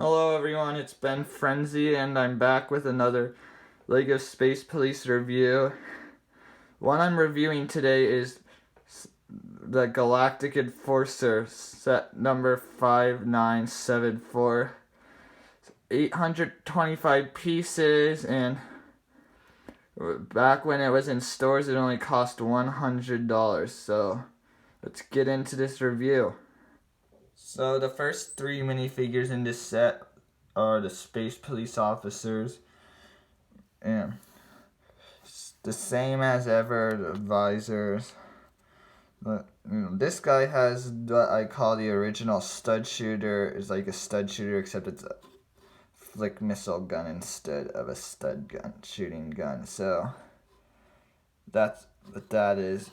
Hello everyone, it's Ben Frenzy and I'm back with another LEGO Space Police review. One I'm reviewing today is the Galactic Enforcer set number 5974. 825 pieces, and back when it was in stores it only cost $100, so let's get into this review. So the first three minifigures in this set are the Space Police officers, and the same as ever, the visors. But this guy has what I call the original stud shooter. It's like a stud shooter, except it's a flick missile gun instead of a stud gun, shooting gun. So that's what that is.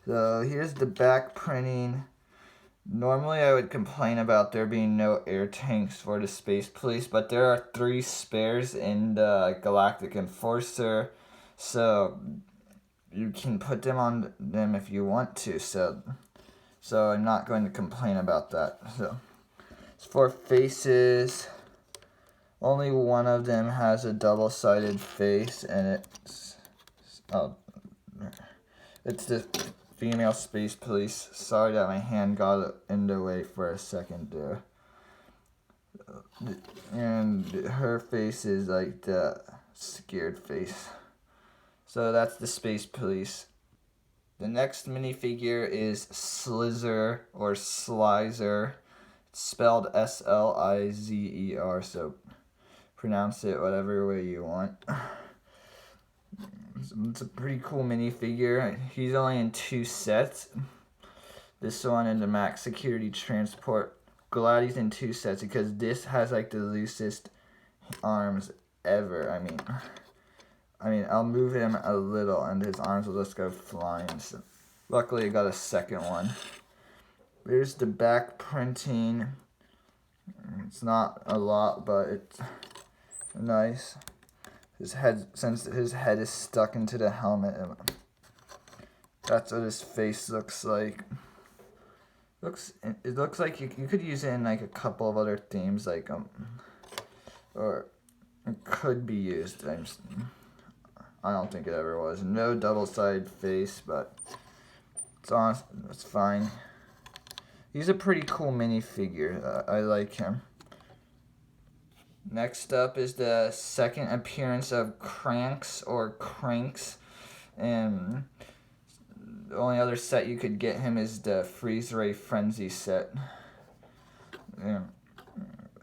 So here's the back printing. Normally I would complain about there being no air tanks for the Space Police, but there are 3 spares in the Galactic Enforcer, so you can put them on them if you want to, so I'm not going to complain about that. So as for faces, only one of them has a double-sided face, and it's the female Space Police. Sorry that my hand got in the way for a second there. And her face is like the scared face. So that's the Space Police. The next minifigure is Slizer or Slizer. It's spelled S-L-I-Z-E-R, so pronounce it whatever way you want. It's a pretty cool minifigure. He's only in 2 sets. This one and the Max Security Transport. Glad he's in 2 sets because this has like the loosest arms ever. I mean, I'll move him a little and his arms will just go flying. So luckily I got a second one. There's the back printing. It's not a lot, but it's nice. Since his head is stuck into the helmet, that's what his face looks like. It looks like you could use it in like a couple of other themes, like or it could be used. I don't think it ever was. No double-sided face, but it's fine. He's a pretty cool minifigure. I like him. Next up is the second appearance of Cranks or Cranks, and the only other set you could get him is the Freeze Ray Frenzy set. And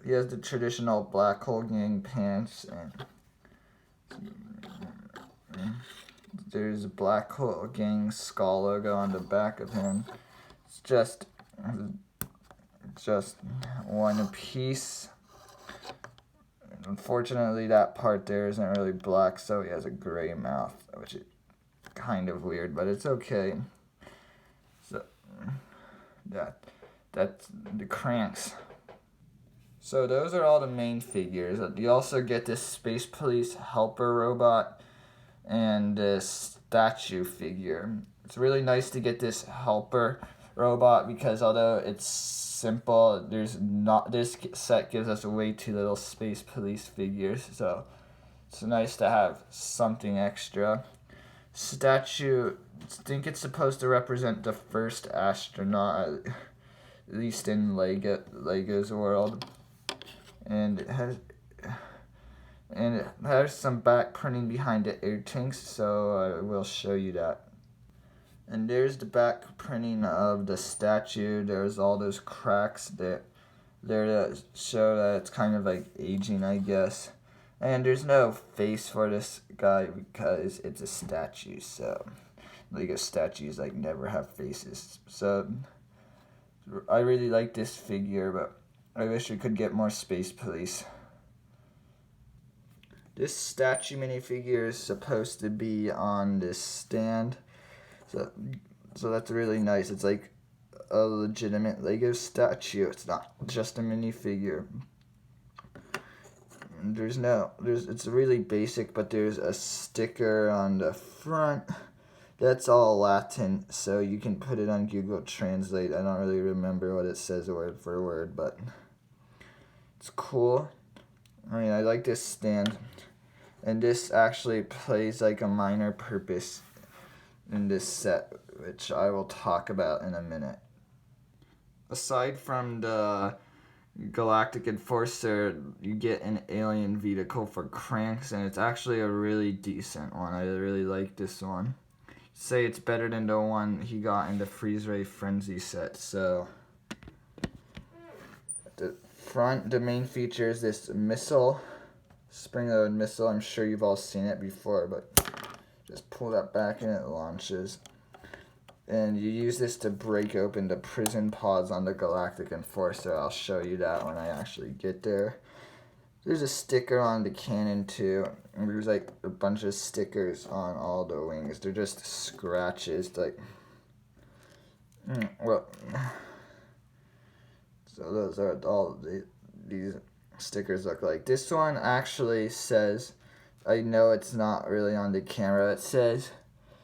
he has the traditional Black Hole Gang pants, and there's a Black Hole Gang skull logo on the back of him. It's just one piece. Unfortunately, that part there isn't really black, so he has a gray mouth, which is kind of weird, but it's okay. So that's the Cranks. So those are all the main figures. You also get this Space Police helper robot and this statue figure. It's really nice to get this helper robot because although it's simple, this set gives us way too little Space Police figures, so it's nice to have something extra. Statue, I think it's supposed to represent the first astronaut, at least in Lego's world, and it has some back printing behind the air tanks, so I will show you that. And there's the back printing of the statue. There's all those cracks there to show that it's kind of like aging, I guess. And there's no face for this guy because it's a statue, so Lego statues like never have faces. So I really like this figure, but I wish we could get more Space Police. This statue minifigure is supposed to be on this stand. So that's really nice. It's like a legitimate Lego statue. It's not just a minifigure. It's really basic, but there's a sticker on the front. That's all Latin, so you can put it on Google Translate. I don't really remember what it says word for word, but It's cool. I mean, I like this stand. And this actually plays like a minor purpose in this set, which I will talk about in a minute. Aside from the Galactic Enforcer, you get an alien vehicle for Cranks, and it's actually a really decent one. I really like this one. Say it's better than the one he got in the Freeze Ray Frenzy set. So the front, the main feature is this missile, spring-loaded missile. I'm sure you've all seen it before, but just pull that back and it launches. And you use this to break open the prison pods on the Galactic Enforcer. I'll show you that when I actually get there. There's a sticker on the cannon too. And there's like a bunch of stickers on all the wings. They're just scratches, like, well, so those are all these stickers look like. This one actually says, I know it's not really on the camera, it says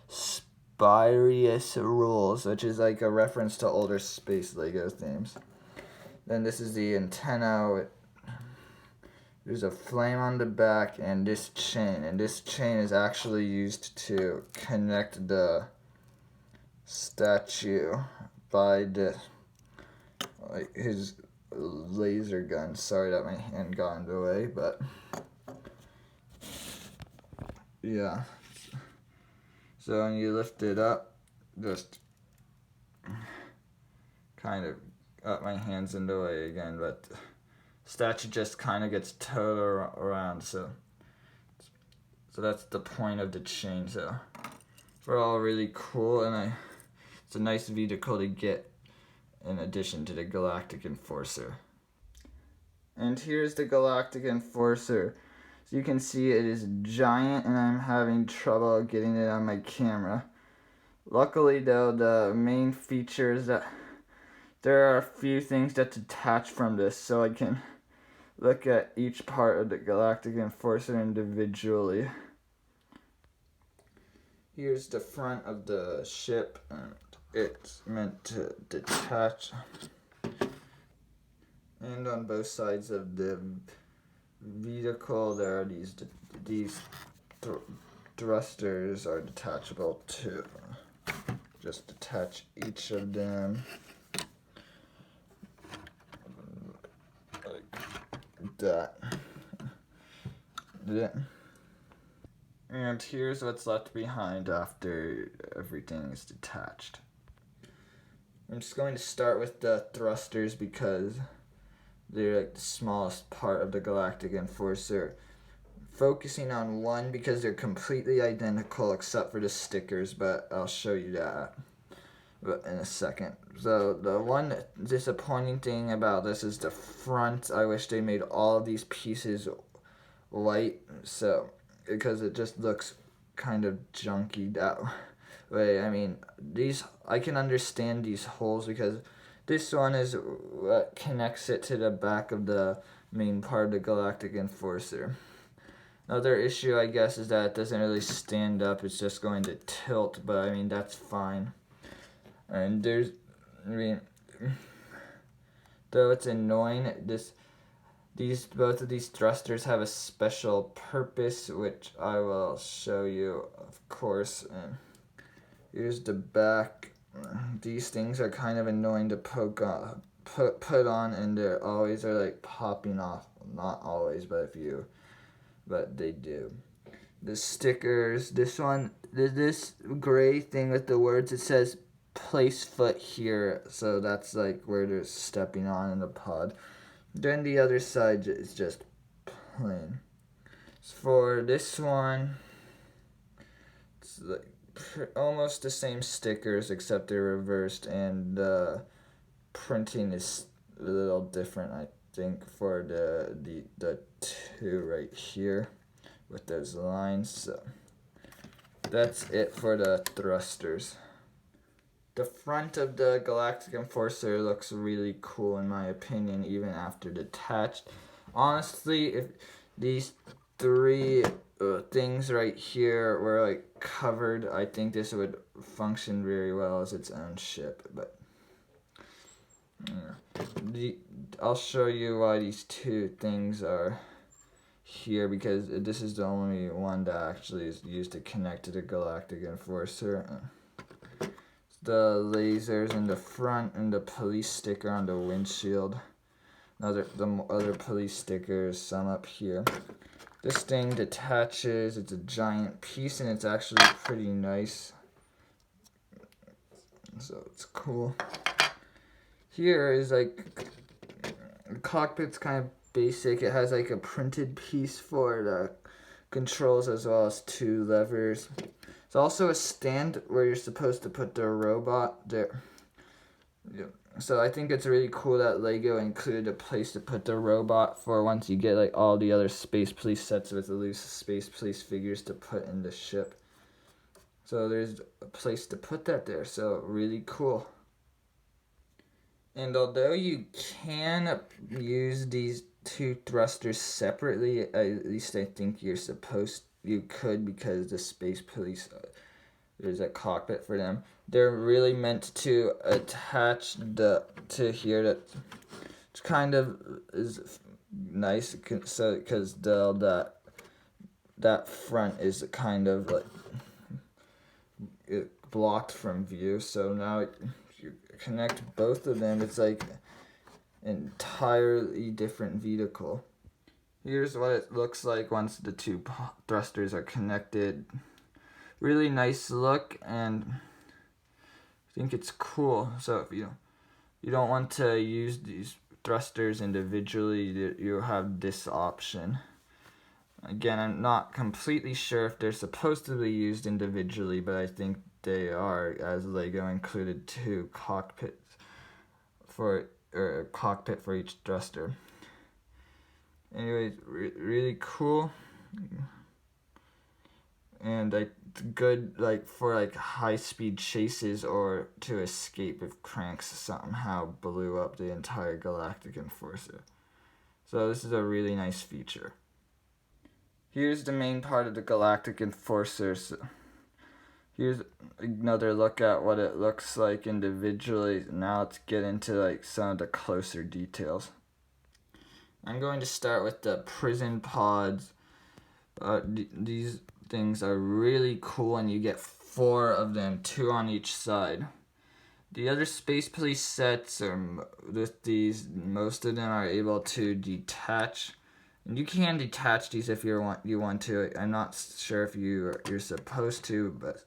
Spirius Rules, which is like a reference to older space Lego themes. Then this is the antenna. There's a flame on the back and this chain is actually used to connect the statue by the, like, his laser gun. Sorry that my hand got in the way, but yeah. So when you lift it up, just kind of got my hands in the way again, but statue just kind of gets towed around, so that's the point of the chain. So we're all really cool, and it's a nice vehicle to get in addition to the Galactic Enforcer. And here's the Galactic Enforcer. So you can see it is giant, and I'm having trouble getting it on my camera. Luckily though, the main feature is that there are a few things that detach from this, so I can look at each part of the Galactic Enforcer individually. Here's the front of the ship, and it's meant to detach. And on both sides of the vehicle, there are these thrusters are detachable too. Just detach each of them like that. And here's what's left behind after everything is detached. I'm just going to start with the thrusters because they're like the smallest part of the Galactic Enforcer. Focusing on one because they're completely identical except for the stickers, but I'll show you that in a second. So the one disappointing thing about this is the front. I wish they made all of these pieces white, so because it just looks kind of junky that way. I mean, I can understand these holes because this one is what connects it to the back of the main part of the Galactic Enforcer. Another issue, I guess, is that it doesn't really stand up. It's just going to tilt, but I mean, that's fine. And though it's annoying, both of these thrusters have a special purpose, which I will show you, of course. And here's the back. These things are kind of annoying to put on, and they always are like popping off. Not always, but they do. The stickers, this gray thing with the words, it says place foot here, so that's like where they're stepping on in the pod. Then the other side is just plain. For this one, it's like almost the same stickers except they're reversed, and the printing is a little different, I think, for the two right here with those lines. So that's it for the thrusters. The front of the Galactic Enforcer looks really cool in my opinion, even after detached. Honestly, if these three things right here were like covered, I think this would function very well as its own ship. But I'll show you why these two things are here, because this is the only one that actually is used to connect to the Galactic Enforcer. The lasers in the front and the police sticker on the windshield. The other police stickers, some up here. This thing detaches. It's a giant piece and it's actually pretty nice. So it's cool. Here is like, the cockpit's kind of basic. It has like a printed piece for the controls as well as two levers. It's also a stand where you're supposed to put the robot there. Yeah. So I think it's really cool that LEGO included a place to put the robot for once you get like all the other Space Police sets with the loose Space Police figures to put in the ship. So there's a place to put that there, so really cool. And although you can use these two thrusters separately, at least I think you could, because the Space Police, there's a cockpit for them. They're really meant to attach to here. That kind of is nice, so because that front is kind of like blocked from view. So now if you connect both of them, it's like an entirely different vehicle. Here's what it looks like once the two thrusters are connected. Really nice look, and I think it's cool. So if you don't want to use these thrusters individually, you have this option. Again, I'm not completely sure if they're supposed to be used individually, but I think they are, as LEGO included two cockpits or a cockpit for each thruster. Anyways, really cool. And like good like for like high speed chases or to escape if cranks somehow blew up the entire Galactic Enforcer. So this is a really nice feature. Here's the main part of the Galactic Enforcer. So here's another look at what it looks like individually. Now let's get into like some of the closer details. I'm going to start with the prison pods. These things are really cool, and you get 4 of them, 2 on each side. The other Space Police sets with these, most of them are able to detach, and you can detach these if you want to. I'm not sure if you're supposed to, but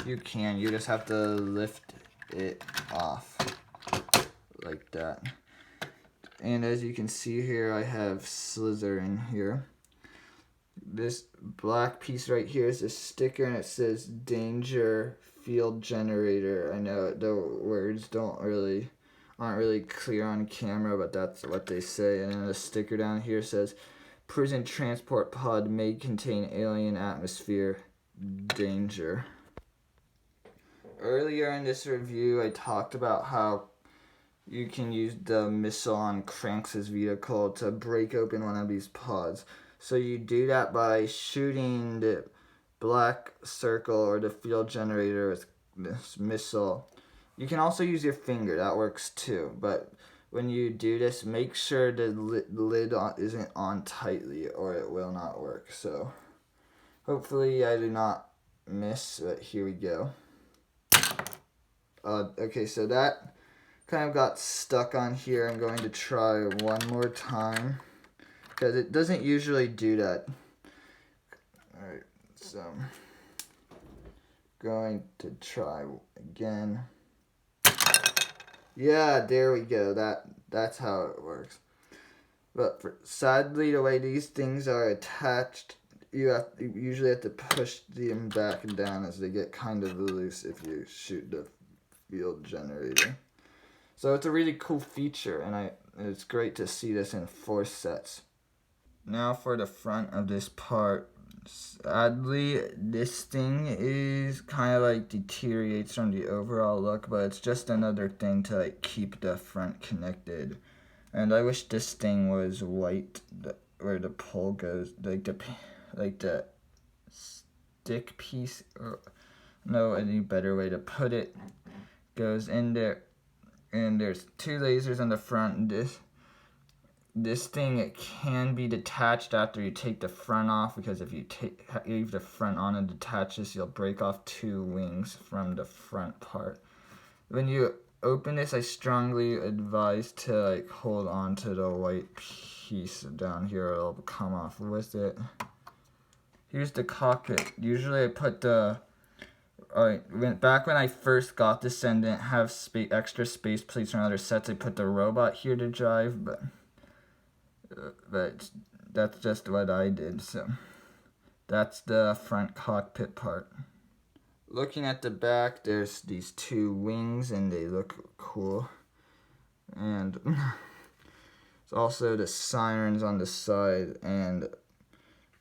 you can. You just have to lift it off like that. And as you can see here, I have Slither in here. This black piece right here is a sticker, and it says Danger Field Generator. I know the words aren't really clear on camera, but that's what they say. And then the sticker down here says Prison Transport Pod may contain alien atmosphere. Danger. Earlier in this review, I talked about how you can use the missile on Cranks' vehicle to break open one of these pods. So you do that by shooting the black circle or the field generator with this missile. You can also use your finger, that works too. But when you do this, make sure the lid isn't on tightly or it will not work. So hopefully I do not miss, but here we go. Okay, so that kind of got stuck on here. I'm going to try one more time, because it doesn't usually do that. Alright, so going to try again. Yeah, there we go. That's how it works. But sadly, the way these things are attached, you usually have to push them back and down as they get kind of loose if you shoot the field generator. So it's a really cool feature, and it's great to see this in 4 sets. Now for the front of this part. Sadly, this thing is kind of like deteriorates from the overall look, but it's just another thing to like keep the front connected. And I wish this thing was white, where the pole goes, like the stick piece, or no any better way to put it, goes in there. And there's 2 lasers on the front. This this thing, it can be detached after you take the front off, because if you leave the front on and detach this, you'll break off 2 wings from the front part. When you open this, I strongly advise to like hold on to the white piece down here, or it'll come off with it. Here's the cockpit. Usually I put the back when I first got this and didn't have extra space plates from other sets, I put the robot here to drive, but that's just what I did. So that's the front cockpit part. Looking at the back, there's these 2 wings and they look cool. And there's also the sirens on the side, and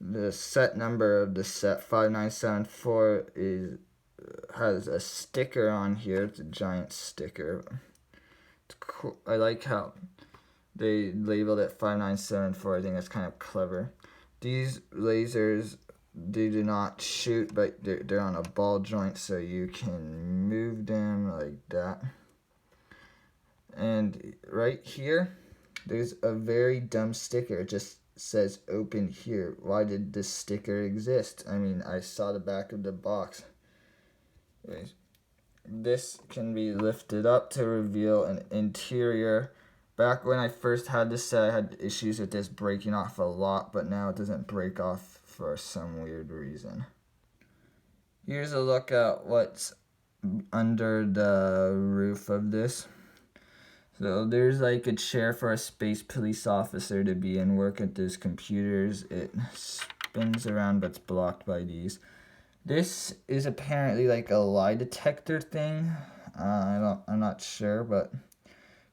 the set number of the set 5974 has a sticker on here. It's a giant sticker. It's cool. I like how they labeled it 5974. I think that's kind of clever. These lasers, they do not shoot, but they're on a ball joint, so you can move them like that. And right here, there's a very dumb sticker. It just says open here. Why did this sticker exist? I mean, I saw the back of the box. This can be lifted up to reveal an interior. Back when I first had this set, I had issues with this breaking off a lot, but now it doesn't break off for some weird reason. Here's a look at what's under the roof of this. So there's like a chair for a space police officer to be in, work at those computers. It spins around, but it's blocked by these. This is apparently like a lie detector thing. I'm not sure, but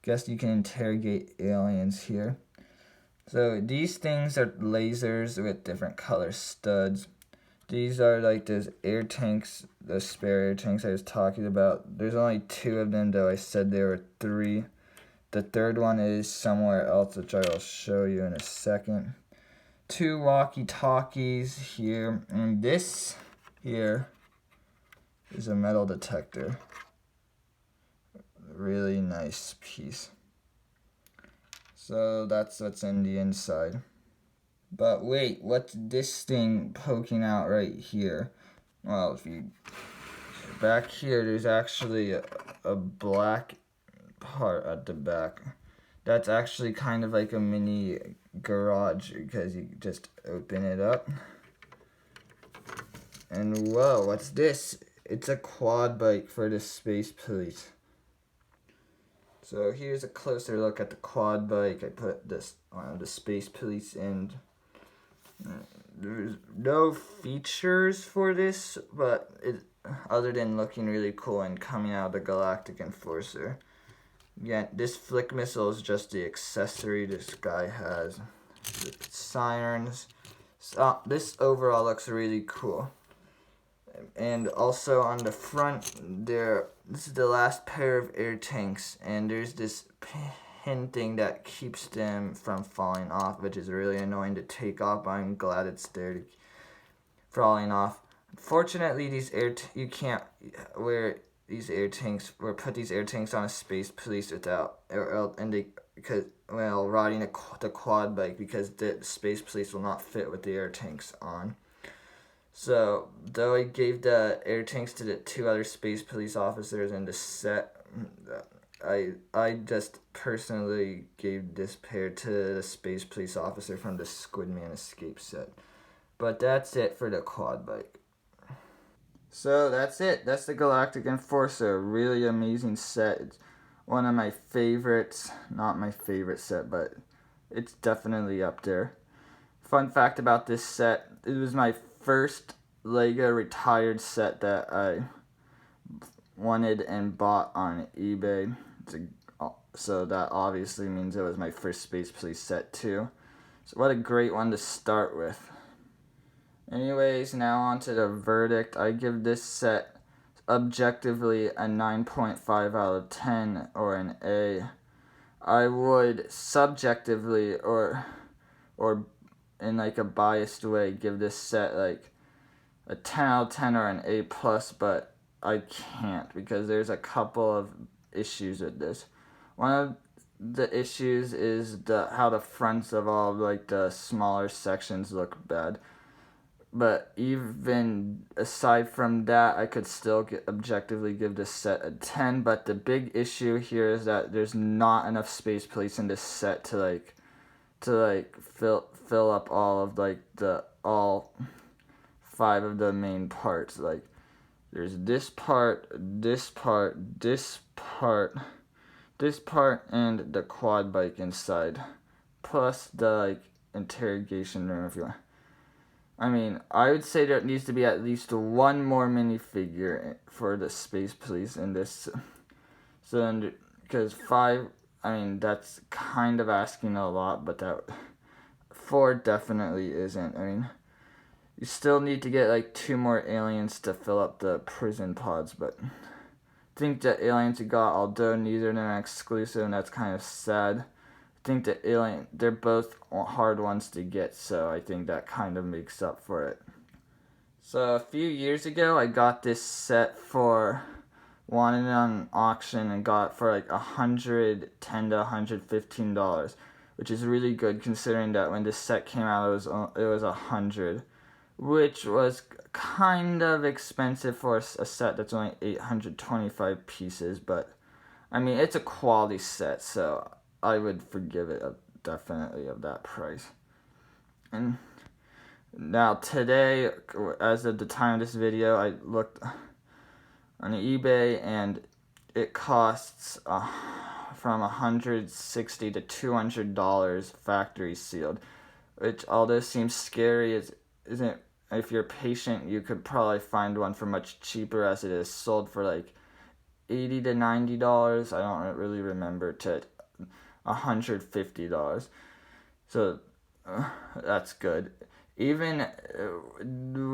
guess you can interrogate aliens here. So these things are lasers with different color studs. These are like those air tanks, those spare air tanks I was talking about. There's only 2 of them, though I said there were 3. The third one is somewhere else, which I will show you in a second. 2 walkie-talkies here, and this here is a metal detector. Really nice piece. So that's what's in the inside. But wait, what's this thing poking out right here? Well, if you back here, there's actually a black part at the back. That's actually kind of like a mini garage, because you just open it up. And whoa, what's this? It's a quad bike for the space police. So here's a closer look at the quad bike. I put this on the space police end. There's no features for this, but other than looking really cool and coming out of the Galactic Enforcer. Again, this flick missile is just the accessory this guy has. Sirens. So, this overall looks really cool. And also on the front there, this is the last pair of air tanks, and there's this pin thing that keeps them from falling off, which is really annoying to take off. I'm glad it's there to falling off. Unfortunately, these you can't wear these air tanks or put these air tanks on a space police without riding the quad bike, because the space police will not fit with the air tanks on. So, though I gave the air tanks to the 2 other space police officers in the set, I just personally gave this pair to the space police officer from the Squidman Escape set. But that's it for the quad bike. So that's it. That's the Galactic Enforcer. Really amazing set. It's one of my favorites. Not my favorite set, but it's definitely up there. Fun fact about this set, it was my first LEGO retired set that I wanted and bought on eBay. So that obviously means it was my first Space Police set too. So what a great one to start with. Anyways, now on to the verdict. I give this set objectively a 9.5 out of 10, or an A. I would subjectively or in like a biased way give this set like a 10 out of 10 or an A+, but I can't, because there's a couple of issues with this. One of the issues is how the fronts of all like the smaller sections look bad. But even aside from that, I could still objectively give this set a 10. But the big issue here is that there's not enough space place in this set to fill up all of like all 5 of the main parts. Like there's this part, this part, this part, this part, and the quad bike inside, plus the like interrogation room if you want. I mean, I would say there needs to be at least one more minifigure for the space police in this cylinder, because 5, I mean, that's kind of asking a lot, but that 4 definitely isn't. I mean, you still need to get like 2 more aliens to fill up the prison pods, but I think the aliens you got, although neither of them are exclusive, and that's kind of sad. I think they're both hard ones to get, so I think that kind of makes up for it. So a few years ago, I got this set wanted it on auction and got it for like $110 to $115, which is really good considering that when this set came out, it was $100, which was kind of expensive for a set that's only 825 pieces. But I mean, it's a quality set, so I would forgive it definitely of that price. And now today, as of the time of this video, I looked on eBay and it costs from $160 to $200 factory sealed, which although seems scary, isn't. If you're patient, you could probably find one for much cheaper, as it is sold for like $80 to $90. I don't really remember, to $150. So that's good. Even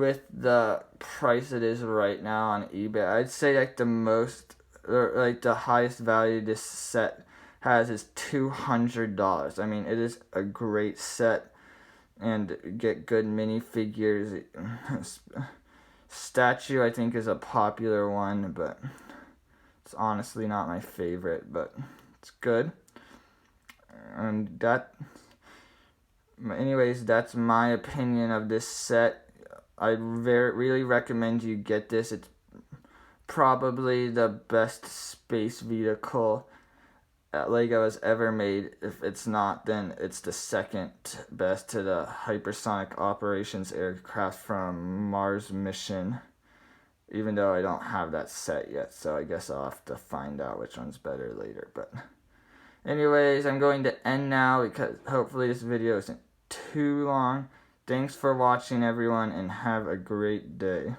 with the price it is right now on eBay, I'd say like the highest value this set has is $200. I mean, it is a great set, and get good minifigures. Statue, I think, is a popular one, but it's honestly not my favorite, but it's good. And anyways, that's my opinion of this set. I really recommend you get this. It's probably the best space vehicle Lego has ever made. If it's not, then it's the second best to the hypersonic operations aircraft from Mars mission, even though I don't have that set yet, so I guess I'll have to find out which one's better later. But anyways, I'm going to end now because hopefully this video isn't too long. Thanks for watching, everyone, and have a great day.